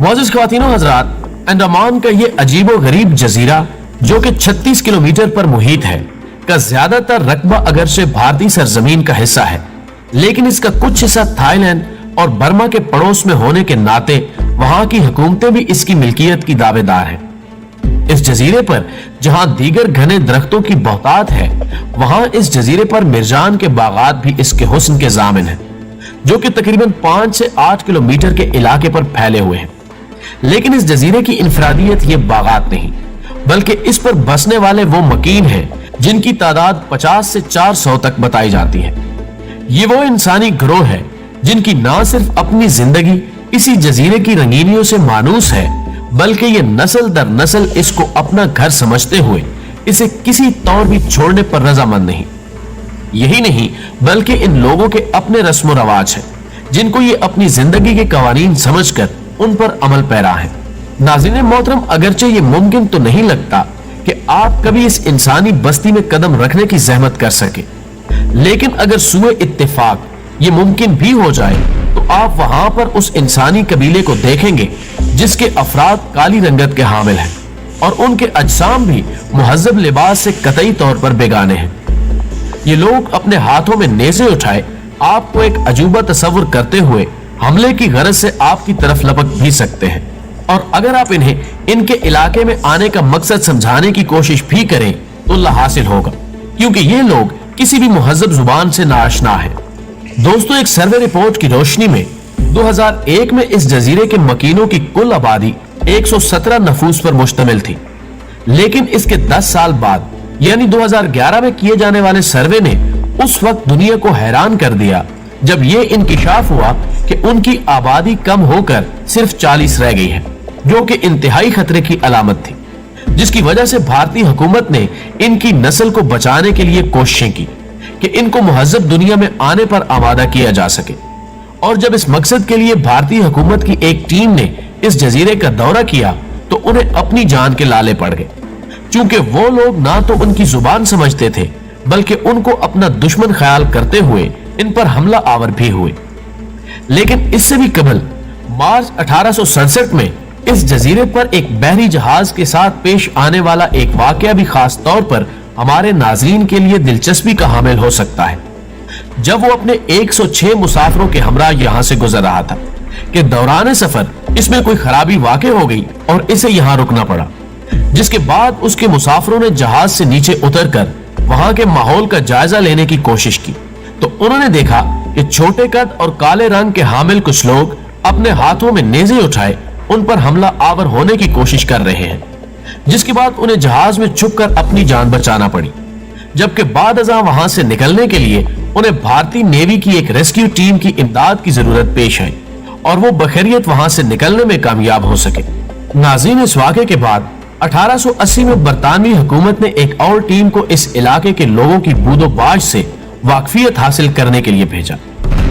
मुअज़्ज़िज़ ख़वातीनो हज़रात, अंडमान का ये अजीबो गरीब जजीरा जो कि 36 किलोमीटर पर मुहित है का ज्यादातर रकबा अगरचे भारतीय सरजमीन का हिस्सा है, लेकिन इसका कुछ हिस्सा थाईलैंड और बर्मा के पड़ोस में होने के नाते वहां की हुकूमतें भी इसकी मिल्कियत की दावेदार हैं। इस जजीरे पर जहां दीगर घने दरख्तों की बहुतात है, वहां इस जजीरे पर मिर्जान के बागात भी इसके हुस्न के जामिन हैं, जो कि तकरीबन 5 से 8 किलोमीटर के इलाके पर फैले हुए हैं। लेकिन इस जजीरे की इंफरादियत ये बागात नहीं, बल्कि इस पर बसने वाले वो मकीन हैं जिनकी तादाद 50 से 400 तक बताई जाती है। ये वो इंसानी गिरोह है जिनकी ना सिर्फ अपनी जिंदगी इसी जजीरे की रंगीनियों से मानूस है, बल्कि ये नस्ल दर नस्ल इसको अपना घर समझते हुए इसे किसी तौर भी छोड़ने पर रजामंद नहीं। यही नहीं, बल्कि इन लोगों के अपने रस्म रवाज हैं जिनको ये अपनी जिंदगी के कवानीन समझकर उन पर अमल पैरा है। नाज़रीन मोहतरम, अगरचे ये मुमकिन तो नहीं लगता कि आप कभी इस इंसानी बस्ती में कदम रखने की जहमत कर सके, लेकिन अगर सुए इत्तेफाक ये मुमकिन भी हो जाए तो आप वहां पर उस इंसानी कबीले को देखेंगे जिसके अफराद काली रंगत के हामिल हैं और उनके अजसाम भी मुहज्जब लिबास से कतई तौर पर बेगाने हैं। ये लोग अपने हाथों में नेज़े उठाए आपको एक अजूबा तस्वुर करते हुए हमले की गरज से आपकी तरफ लपक भी सकते हैं, और अगर आप इन्हें इनके इलाके में आने का मकसद समझाने की कोशिश भी करें तो ला हासिल होगा, क्योंकि ये लोग किसी भी मुहज्जब जुबान से नाआशना है। दोस्तों, एक सर्वे रिपोर्ट की रोशनी में 2001 में इस जजीरे के मकीनों की कुल आबादी 117 नफूस पर मुश्तमिल थी, लेकिन इसके 10 साल बाद यानी 2011 में किए जाने वाले सर्वे ने उस वक्त दुनिया को हैरान कर दिया जब यह इंकिशाफ हुआ कि उनकी आबादी कम होकर सिर्फ 40 रह गई है, जो कि इंतहाई खतरे की अलामत थी, जिसकी वजह से भारतीय हुकूमत ने इनकी नस्ल को बचाने के लिए कोशिशें की कि इनको मुहज्जब दुनिया में आने पर आमादा किया जा सके। और जब इस मकसद के लिए भारतीय हुकूमत की एक टीम ने इस जजीरे का दौरा किया तो उन्हें अपनी जान के लाले पड़ गए, क्योंकि वो लोग ना तो उनकी जुबान समझते थे बल्कि उनको अपना दुश्मन ख्याल करते हुए इन पर हमला आवर भी हुए। लेकिन इससे भी कबल मार्च 1867 में इस जजीरे पर एक बहरी जहाज के साथ पेश आने वाला एक वाकया भी खास तौर पर हमारे नाजरीन के लिए दिलचस्पी का हामिल हो सकता है। जब वो अपने 106 मुसाफिरों के हमरा यहाँ से गुजर रहा था कि दौरान सफर इसमें कोई खराबी वाक़ हो गई और इसे यहाँ रुकना पड़ा, जिसके बाद उसके मुसाफिरों ने जहाज से नीचे उतरकर वहां के माहौल का जायजा लेने की कोशिश की तो उन्होंने देखा कि छोटे कद और काले रंग के हामिल कुछ लोग अपने हाथों में नेज़े उठाए उन पर हमला आवर होने की कोशिश कर रहे हैं, जिसके बाद उन्हें जहाज में छुपकर अपनी जान बचाना पड़ी। जबकि बाद अज़ां वहां से निकलने के लिए उन्हें भारतीय नेवी की एक रेस्क्यू टीम की इमदाद की जरूरत पेश आई और वो बखैरियत वहां से निकलने में कामयाब हो सके। नाज़रीन, इस वाक़े के बाद 1880 में बरतानवी हुकूमत ने एक और टीम को इस इलाके के लोगों की बूदोबाश से वाकफियत हासिल करने के लिए भेजा,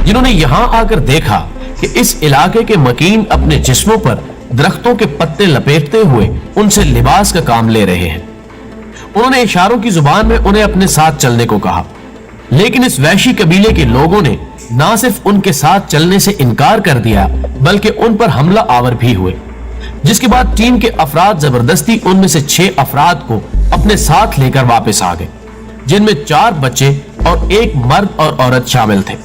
जिन्होंने यहाँ आकर देखा कि इस इलाके के मकीन अपने जिस्मों पर दरख्तों के पत्ते लपेटते हुए उनसे लिबास का काम ले रहे हैं। उन्होंने इशारों की जुबान में उन्हें अपने साथ चलने को कहा, लेकिन इस वैशी कबीले के लोगों ने ना सिर्फ उनके साथ चलने से इनकार कर दिया बल्कि उन पर हमला आवर भी हुए, जिसके बाद टीम के अफराद जबरदस्ती उनमें से 6 अफराद को अपने साथ लेकर वापस आ गए, जिनमें 4 बच्चे और 1 मर्द और औरत शामिल थे।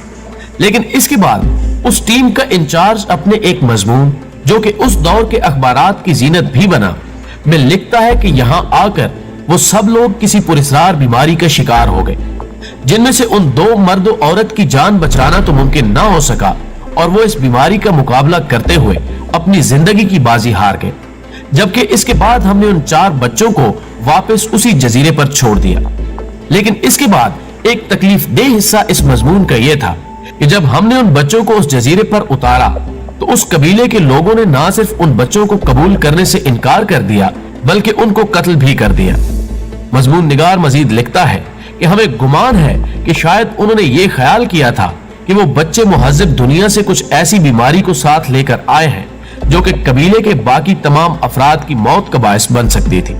लेकिन इसके बाद उस टीम का इंचार्ज अपने एक मजमून, जो कि उस दौर के अखबारात की जीनत भी बना, में लिखता है कि यहाँ आकर वो सब लोग किसी पुरस्रार बीमारी का शिकार हो गए, जिनमें से उन 2 मर्द और औरत की जान बचाना तो मुमकिन ना हो सका और वो इस बीमारी का मुकाबला करते हुए अपनी जिंदगी की बाजी हार गए। जबकि इसके बाद हमने उन 4 बच्चों को वापस उसी जजीरे पर छोड़ दिया। लेकिन इसके बाद एक तकलीफ दे हिस्सा इस मजमून का यह था कि जब हमने उन बच्चों को उस जजीरे पर उतारा तो उस कबीले के लोगों ने ना सिर्फ उन बच्चों को कबूल करने से इनकार कर दिया बल्कि उनको कत्ल भी कर दिया। मजमून निगार मजीद लिखता है कि हमें गुमान है कि शायद उन्होंने ये ख्याल किया था कि वो बच्चे मुहज्जब दुनिया से कुछ ऐसी बीमारी को साथ लेकर आए हैं जो कि कबीले के बाकी तमाम अफराद की मौत का बायस बन सकती थी।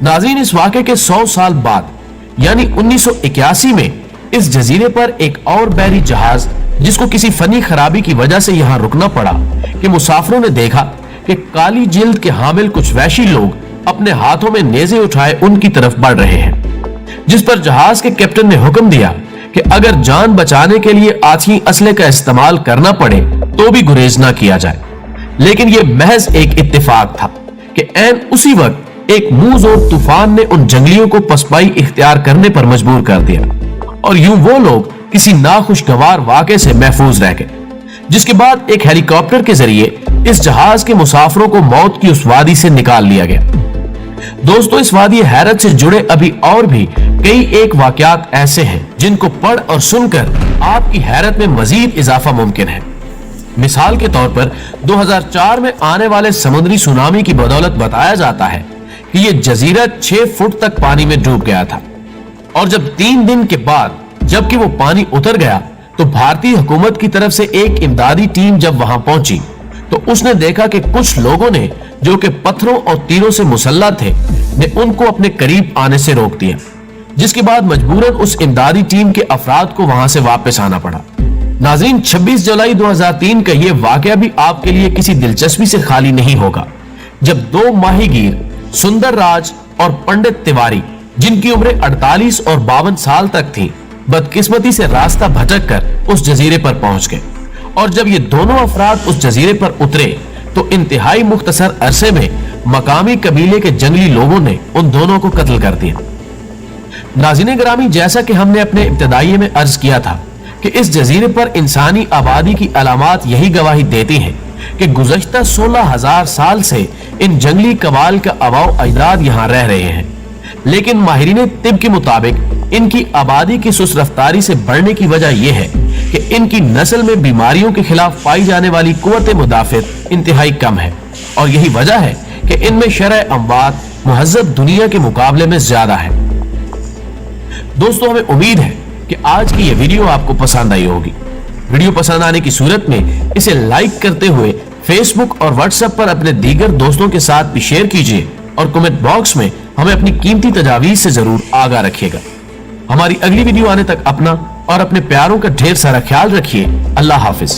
नाज़रीन, इस वाक़े के 100 साल बाद यानी 1981 में इस जजीरे पर एक और बहरी जहाज जिसको किसी फनी खराबी की वजह से यहाँ रुकना पड़ा कि मुसाफिरों ने देखा कि काली जिल्द के हामिल कुछ वैशी लोग अपने हाथों में नेज़े उठाए उनकी तरफ बढ़ रहे हैं, जिस पर जहाज के कैप्टन ने हुक्म दिया कि अगर जान बचाने के लिए आतशी असले का इस्तेमाल करना पड़े तो भी गुरेज ना किया जाए। लेकिन यह महज एक इत्तेफाक था कि ऐन उसी वक्त एक मुंहजोर तूफान ने उन जंगलियों को पसपाई इख्तियार करने पर मजबूर कर दिया और यूं वो लोग किसी नाखुशगवार वाक़े से महफूज रह गए, जिसके बाद एक हेलीकॉप्टर के जरिए इस जहाज के मुसाफिरों को मौत की उस वादी से निकाल लिया गया। दोस्तों, इस वादी हैरत से जुड़े अभी और भी कई एक वाकयात ऐसे हैं जिनको पढ़ और सुनकर आपकी हैरत में मजीद इजाफा मुमकिन है। मिसाल के तौर पर 2004 में आने वाले समुद्री सुनामी की बदौलत बताया जाता है कि यह जजीरा 6 फुट तक पानी में डूब गया था और जब 3 दिन के बाद जबकि वो पानी उतर गया तो भारतीय हुकूमत की तरफ से एक इमदादी टीम जब वहां पहुंची तो उसने देखा कि कुछ लोगों ने जो कि पत्थरों और तीरों से मुसल्लह थे ने उनको अपने करीब आने से रोक दिया, जिसके बाद मजबूरन उस इमदादी टीम के अफराद को वहां से वापस आना पड़ा। नाज़रीन, 26 जुलाई 2003 का यह वाकया भी आपके लिए किसी दिलचस्पी से खाली नहीं होगा, जब 2 माहीगीर सुंदर राज और पंडित तिवारी, जिनकी उम्रें 48 और 52 साल तक थी, बदकिस्मती से रास्ता भटक कर उस जजीरे पर पहुंच गए और जब ये दोनों अफराद उस जजीरे पर उतरे तो इंतहाई मुख्तसर अरसे में मकामी कबीले के जंगली लोगों ने उन दोनों को कत्ल कर दिया। नाज़रीन ग्रामी, जैसा कि हमने अपने इब्तिदाई में अर्ज किया था कि इस जजीरे पर इंसानी आबादी की अलामात यही गवाही देती हैं कि गुज़श्ता 16,000 साल से इन जंगली कबाल का आबाओ अजदाद यहाँ रह रहे हैं, लेकिन माहिरीन तिब के मुताबिक इनकी आबादी की सुस्त रफ्तारी से बढ़ने की वजह यह है कि इनकी नस्ल में बीमारियों के खिलाफ पाई जाने वाली कुव्वत मुदाफ़त इंतहाई कम है और यही वजह है कि इनमें शरह अमवात मुहज़्ज़ब दुनिया के मुकाबले में ज्यादा है। दोस्तों, हमें उम्मीद है कि आज की यह वीडियो आपको पसंद आई होगी। वीडियो पसंद आने की सूरत में इसे लाइक करते हुए फेसबुक और व्हाट्सएप पर अपने दीगर दोस्तों के साथ भी शेयर कीजिए और कमेंट बॉक्स में हमें अपनी कीमती तजावीज़ से जरूर आगाह रखिएगा। हमारी अगली वीडियो आने तक अपना और अपने प्यारों का ढेर सारा ख्याल रखिए। अल्लाह हाफिज।